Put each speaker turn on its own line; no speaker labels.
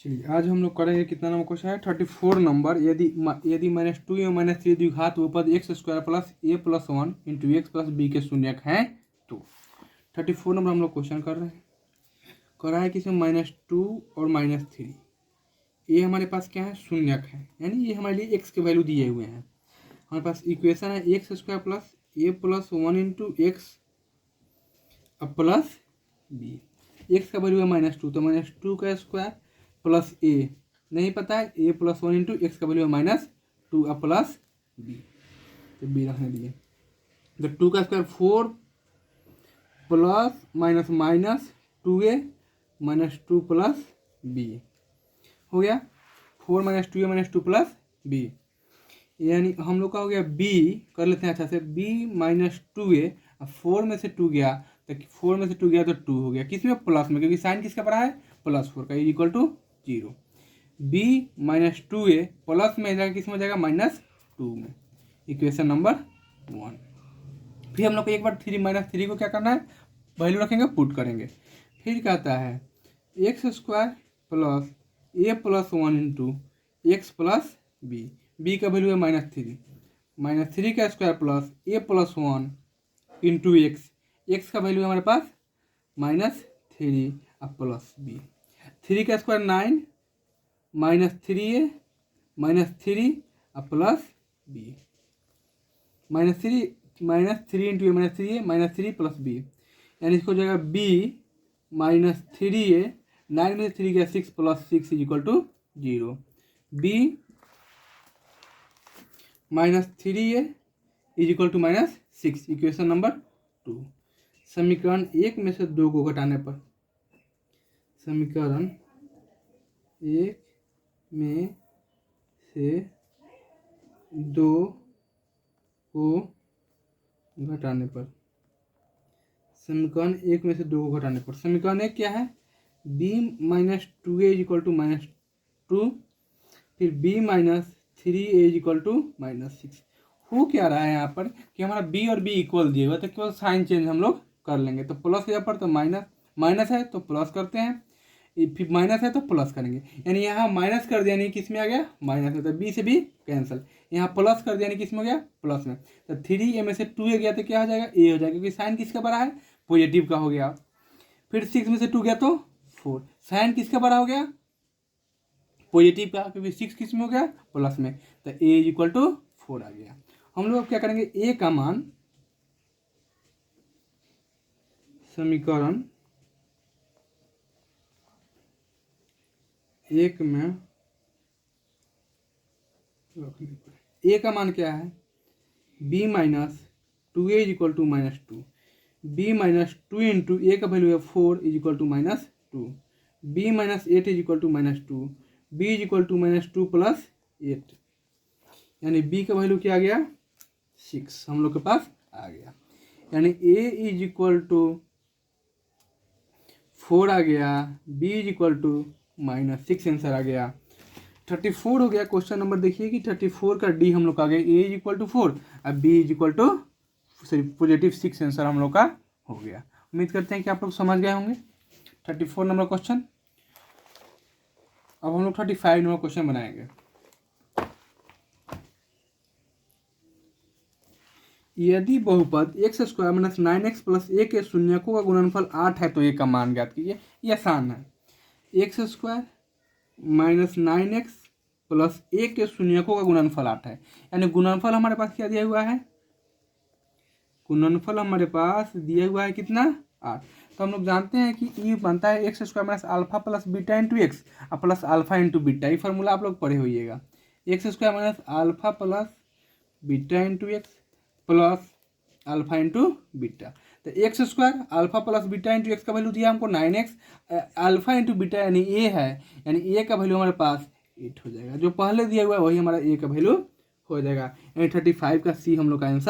चलिए आज हम लोग करेंगे कितना नंबर क्वेश्चन है 34 नंबर। यदि -2 या -3 द्विघात बहुपद x square plus a plus 1 into x plus b के शून्यक हैं तो 34 नंबर हम लोग क्वेश्चन कर रहे हैं। कर रहा है कि इसमें -2 और -3 ये हमारे पास क्या है शून्यक है, यानी ये हमारे लिए एक्स के वैल्यू दिए हुए हैं। हमारे पास इक्वेशन है x square plus a plus 1 into x अब प्लस बी। एक्स का वैल्यू है -2 तो -2 का स्क्वायर प्लस ए नहीं पता है ए प्लस 1 इंटू एक्स का वैल्यू है -2 अब प्लस बी, तो बी रखने दिए। तो 2 का square 4 plus minus 2a -2 plus B हो गया। 4 - 2a -2 प्लस बी, यानी हम लोग का हो गया बी। कर लेते हैं अच्छा से, b -2a। अब 4 में से 2 गया तो 4 में से 2 गया तो 2 हो गया, किस में प्लस में, क्योंकि साइन किसका पड़ा है +4 का equal to 0। b -2a plus में जाएगा किस में हो जाएगा -2 में, इक्वेशन नंबर 1। फिर हम लोग को एक बार 3 को क्या करना है वैल्यू रखेंगे पुट करेंगे। फिर कहता है x square plus a plus 1 into x plus b. B का वैल्यू है -3 का square plus a plus 1 into x. X का वैल्यू है हमारे पास -3 अब प्लस बी। 3 का स्क्वायर 9 -3a -3 अब प्लस बी। -3 इंटू ए -3a प्लस बी, यानी इसको हो जाएगा b -3a। 9 में से 3 गया 6 plus 6 is equal to 0। b -3a is equal to -6, equation number 2। समीकरण 1 में से 2 को घटाने पर, समीकरण 1 में से 2 को घटाने पर, समीकरण 1 में से 2 को घटाने पर, समीकरण 1 क्या है b -2a is equal to -2, फिर b -3a is equal to -6। हो क्या रहा है यहाँ पर कि हमारा b और b इक्वल दिए हुआ, तो केवल साइन चेंज हम लोग कर लेंगे। तो प्लस यहाँ पर तो माइनस है तो प्लस करते हैं, फिर माइनस है तो प्लस करेंगे, यानी यहाँ माइनस कर दिया यानी किस में आ गया माइनस में, तो बी से भी कैंसिल। यहाँ प्लस कर दिया यानी किस में हो गया प्लस में, तो 3a में से 2a गया तो क्या हो जाएगा a हो जाएगा, क्योंकि साइन किसका बड़ा है पॉजिटिव का हो गया। फिर 6 में से 2 गया तो 4, साइन किसका बड़ा हो गया पॉजिटिव का, क्योंकि 6 किस में हो गया प्लस में, तो a इज इक्वल टू 4 आ गया। हम लोग क्या करेंगे a का मान समीकरण 1 में a का मान क्या है b -2a is equal to -2, b -2 into a का वैल्यू है 4 is equal to -2, b -8 is equal to -2, b is equal to -2 plus 8, यानी b का वैल्यू क्या आ गया 6 हम लोग के पास आ गया, यानी a इज इक्वल टू 4 आ गया, b is equal to -6 answer आ गया। 34 हो गया क्वेश्चन नंबर। देखिए कि 34 का डी हम लोग का आ गया a इज इक्वल टू 4 अब b is equal to +6 answer हम लोग का हो गया। उम्मीद करते हैं कि आप लोग समझ गए होंगे 34 नंबर क्वेश्चन। अब हम लोग 35 नंबर क्वेश्चन बनाएंगे। यदि बहुपद x square -9x plus a के शून्यकों का गुणनफल 8 है तो a का मान ज्ञात कीजिए। ये आसान है, x square -9x plus a के शून्यकों का गुणनफल 8 है, यानी गुणनफल हमारे पास क्या दिया हुआ है, गुणनफल हमारे पास दिया हुआ है कितना 8। तो हम लोग जानते हैं कि ये बनता है x square minus alpha plus beta into x plus alpha into beta. ये फार्मूला आप लोग पढ़े होइएगा, x square minus alpha plus beta into x plus alpha into beta. तो x square alpha plus beta into x का value दिया हमको 9x, alpha into beta यानी ए है, यानी ए का वैल्यू हमारे पास 8 हो जाएगा। जो पहले दिया हुआ है वही हमारा ए का वैल्यू हो जाएगा, यानी 35 का सी हम लोग का आंसर